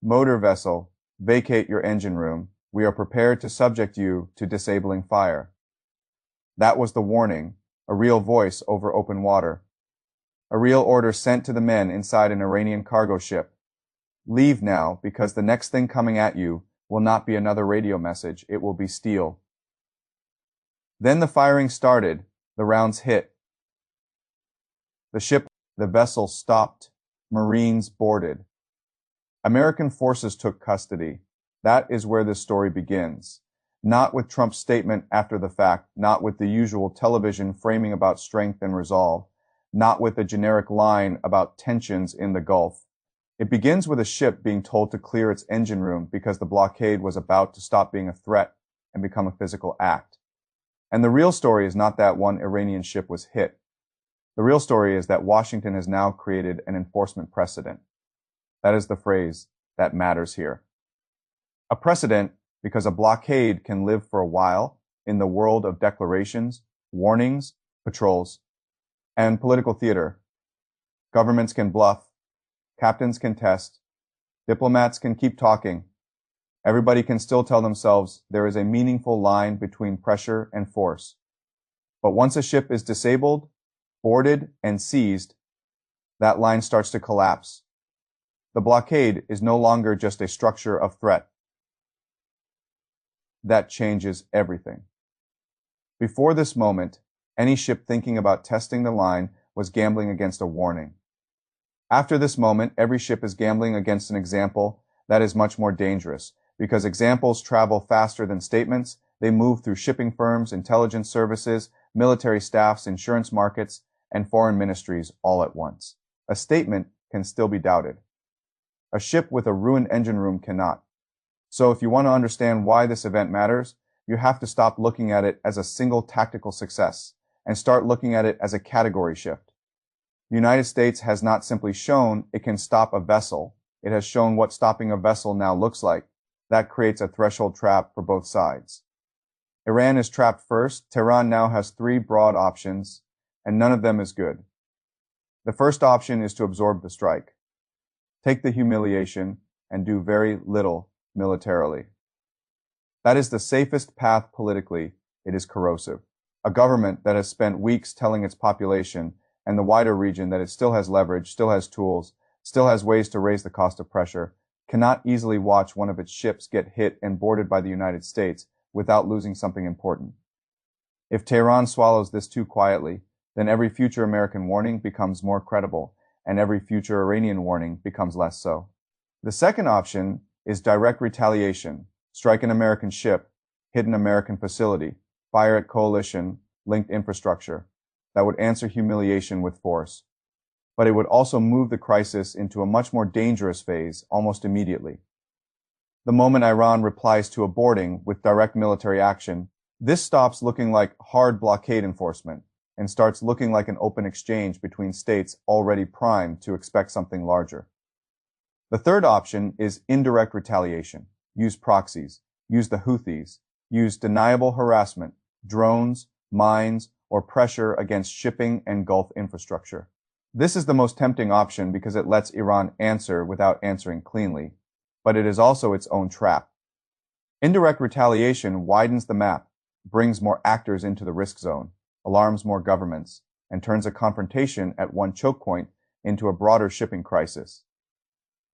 Motor vessel, vacate your engine room. We are prepared to subject you to disabling fire. That was the warning, a real voice over open water. A real order sent to the men inside an Iranian cargo ship. Leave now, because the next thing coming at you will not be another radio message, it will be steel. Then the firing started, the rounds hit. The vessel stopped, Marines boarded. American forces took custody. That is where this story begins. Not with Trump's statement after the fact, not with the usual television framing about strength and resolve, not with a generic line about tensions in the Gulf. It begins with a ship being told to clear its engine room because the blockade was about to stop being a threat and become a physical act. And the real story is not that one Iranian ship was hit. The real story is that Washington has now created an enforcement precedent. That is the phrase that matters here. A precedent because a blockade can live for a while in the world of declarations, warnings, patrols, and political theater. Governments can bluff, captains can test, diplomats can keep talking. Everybody can still tell themselves there is a meaningful line between pressure and force. But once a ship is disabled, boarded, and seized, that line starts to collapse. The blockade is no longer just a structure of threat. That changes everything. Before this moment, any ship thinking about testing the line was gambling against a warning. After this moment, every ship is gambling against an example that is much more dangerous, because examples travel faster than statements. They move through shipping firms, intelligence services, military staffs, insurance markets, and foreign ministries all at once. A statement can still be doubted. A ship with a ruined engine room cannot. So if you want to understand why this event matters, you have to stop looking at it as a single tactical success and start looking at it as a category shift. The United States has not simply shown it can stop a vessel. It has shown what stopping a vessel now looks like. That creates a threshold trap for both sides. Iran is trapped first. Tehran now has three broad options, and none of them is good. The first option is to absorb the strike, take the humiliation, and do very little militarily. That is the safest path politically. It is corrosive. A government that has spent weeks telling its population and the wider region that it still has leverage, still has tools, still has ways to raise the cost of pressure, cannot easily watch one of its ships get hit and boarded by the United States without losing something important. If Tehran swallows this too quietly, then every future American warning becomes more credible, and every future Iranian warning becomes less so. The second option is direct retaliation. Strike an American ship, hit an American facility, fire at coalition-linked infrastructure. That would answer humiliation with force. But it would also move the crisis into a much more dangerous phase almost immediately. The moment Iran replies to a boarding with direct military action, this stops looking like hard blockade enforcement and starts looking like an open exchange between states already primed to expect something larger. The third option is indirect retaliation. Use proxies, use the Houthis, use deniable harassment, drones, mines, or pressure against shipping and Gulf infrastructure. This is the most tempting option because it lets Iran answer without answering cleanly, but it is also its own trap. Indirect retaliation widens the map, brings more actors into the risk zone, alarms more governments, and turns a confrontation at one choke point into a broader shipping crisis.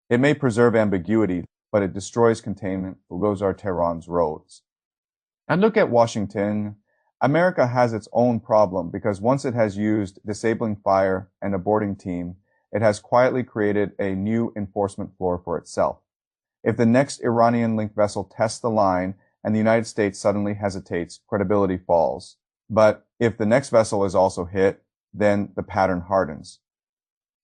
It may preserve ambiguity, but it destroys containment. Those are Tehran's roads. And look at Washington. America has its own problem because once it has used disabling fire and a boarding team, it has quietly created a new enforcement floor for itself. If the next Iranian-linked vessel tests the line and the United States suddenly hesitates, credibility falls. But if the next vessel is also hit, then the pattern hardens.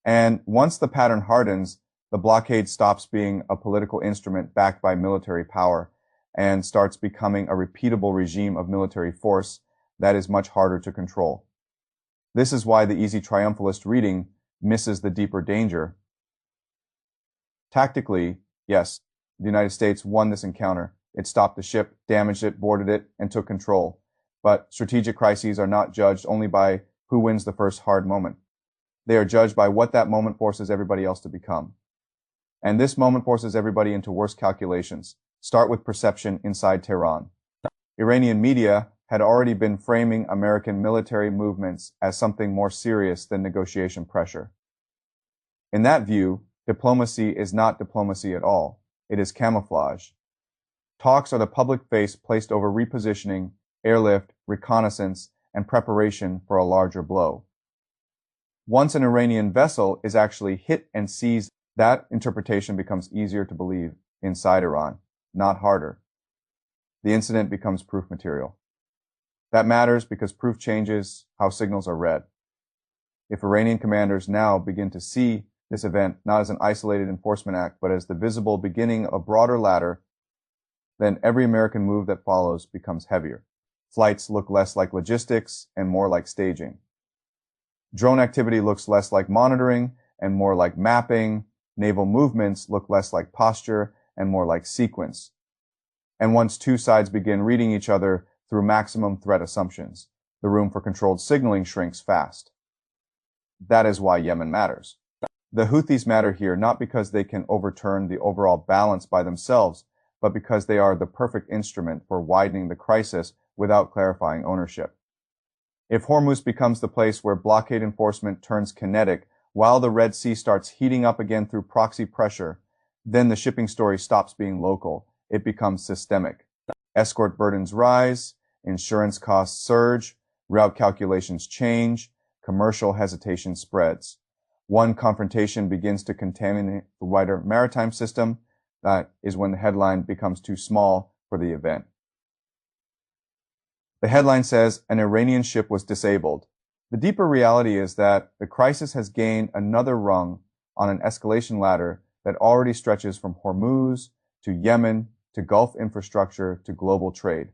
And once the pattern hardens, the blockade stops being a political instrument backed by military power and starts becoming a repeatable regime of military force that is much harder to control. This is why the easy triumphalist reading misses the deeper danger. Tactically, yes, the United States won this encounter. It stopped the ship, damaged it, boarded it, and took control. But strategic crises are not judged only by who wins the first hard moment. They are judged by what that moment forces everybody else to become. And this moment forces everybody into worse calculations. Start with perception inside Tehran. Iranian media had already been framing American military movements as something more serious than negotiation pressure. In that view, diplomacy is not diplomacy at all. It is camouflage. Talks are the public face placed over repositioning, airlift, reconnaissance, and preparation for a larger blow. Once an Iranian vessel is actually hit and seized, that interpretation becomes easier to believe inside Iran, not harder. The incident becomes proof material. That matters because proof changes how signals are read. If Iranian commanders now begin to see this event not as an isolated enforcement act, but as the visible beginning of a broader ladder, then every American move that follows becomes heavier. Flights look less like logistics and more like staging. Drone activity looks less like monitoring and more like mapping. Naval movements look less like posture and more like sequence. And once two sides begin reading each other through maximum threat assumptions, the room for controlled signaling shrinks fast. That is why Yemen matters. The Houthis matter here not because they can overturn the overall balance by themselves, but because they are the perfect instrument for widening the crisis without clarifying ownership. If Hormuz becomes the place where blockade enforcement turns kinetic while the Red Sea starts heating up again through proxy pressure, then the shipping story stops being local. It becomes systemic. Escort burdens rise, insurance costs surge, route calculations change, commercial hesitation spreads. One confrontation begins to contaminate the wider maritime system. That is when the headline becomes too small for the event. The headline says an Iranian ship was disabled. The deeper reality is that the crisis has gained another rung on an escalation ladder that already stretches from Hormuz to Yemen to Gulf infrastructure to global trade.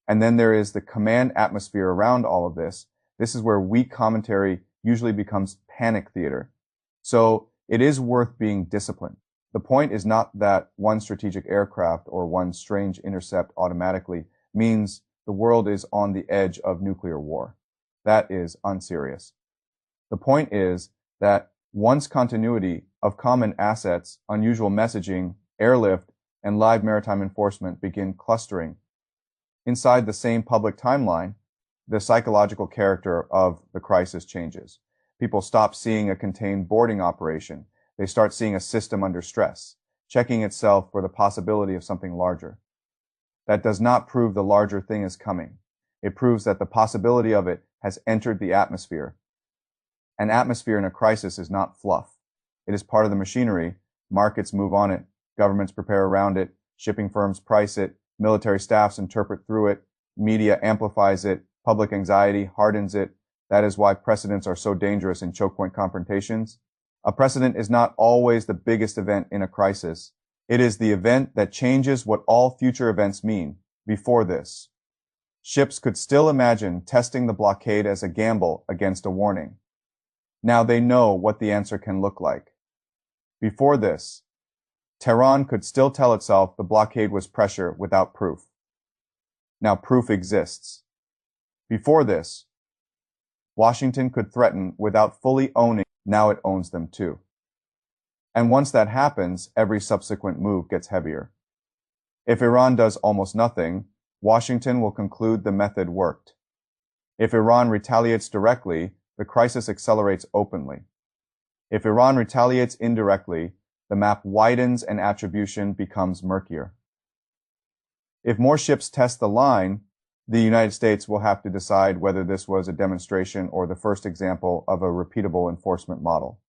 And then there is the command atmosphere around all of this. This is where weak commentary usually becomes panic theater. So it is worth being disciplined. The point is not that one strategic aircraft or one strange intercept automatically means the world is on the edge of nuclear war. That is unserious. The point is that once continuity of common assets, unusual messaging, airlift, and live maritime enforcement begin clustering inside the same public timeline, the psychological character of the crisis changes. People stop seeing a contained boarding operation. They start seeing a system under stress, checking itself for the possibility of something larger. That does not prove the larger thing is coming. It proves that the possibility of it has entered the atmosphere. An atmosphere in a crisis is not fluff. It is part of the machinery. Markets move on it. Governments prepare around it. Shipping firms price it. Military staffs interpret through it. Media amplifies it. Public anxiety hardens it. That is why precedents are so dangerous in choke point confrontations. A precedent is not always the biggest event in a crisis. It is the event that changes what all future events mean. Before this, ships could still imagine testing the blockade as a gamble against a warning. Now they know what the answer can look like. Before this, Tehran could still tell itself the blockade was pressure without proof. Now proof exists. Before this, Washington could threaten without fully owning. Now it owns them too. And once that happens, every subsequent move gets heavier. If Iran does almost nothing, Washington will conclude the method worked. If Iran retaliates directly, the crisis accelerates openly. If Iran retaliates indirectly, the map widens and attribution becomes murkier. If more ships test the line, the United States will have to decide whether this was a demonstration or the first example of a repeatable enforcement model.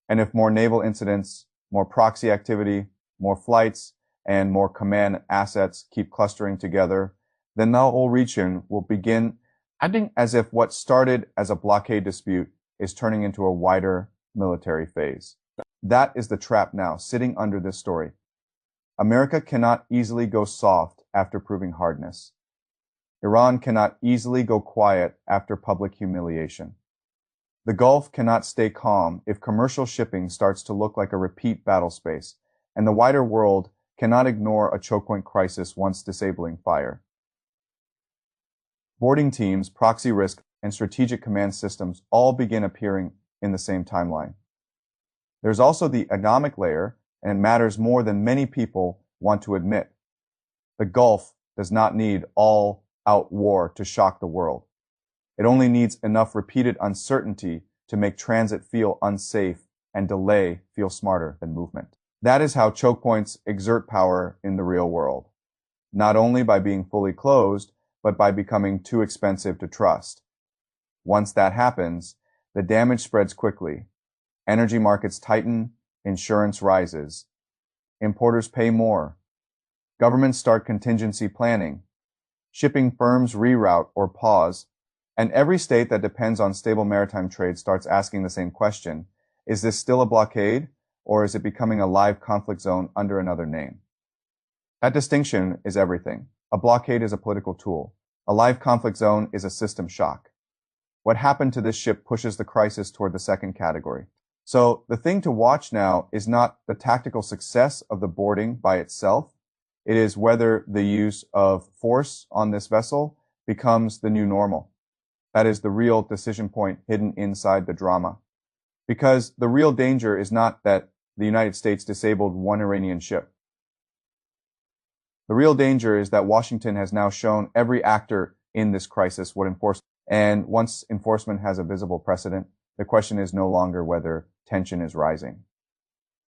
And if more naval incidents, more proxy activity, more flights, and more command assets keep clustering together, then the whole region will begin acting as if what started as a blockade dispute is turning into a wider military phase. That is the trap now sitting under this story. America cannot easily go soft after proving hardness. Iran cannot easily go quiet after public humiliation. The Gulf cannot stay calm if commercial shipping starts to look like a repeat battle space, and the wider world cannot ignore a choke point crisis once disabling fire. Boarding teams, proxy risk, and strategic command systems all begin appearing in the same timeline. There's also the economic layer, and it matters more than many people want to admit. The Gulf does not need all-out war to shock the world. It only needs enough repeated uncertainty to make transit feel unsafe and delay feel smarter than movement. That is how choke points exert power in the real world, not only by being fully closed, but by becoming too expensive to trust. Once that happens, the damage spreads quickly. Energy markets tighten, insurance rises, importers pay more, governments start contingency planning, shipping firms reroute or pause, and every state that depends on stable maritime trade starts asking the same question: is this still a blockade, or is it becoming a live conflict zone under another name? That distinction is everything. A blockade is a political tool. A live conflict zone is a system shock. What happened to this ship pushes the crisis toward the second category. So the thing to watch now is not the tactical success of the boarding by itself. It is whether the use of force on this vessel becomes the new normal. That is the real decision point hidden inside the drama. Because the real danger is not that the United States disabled one Iranian ship. The real danger is that Washington has now shown every actor in this crisis what enforcement. And once enforcement has a visible precedent, the question is no longer whether tension is rising.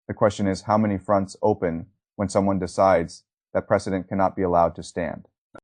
The question is how many fronts open when someone decides that precedent cannot be allowed to stand.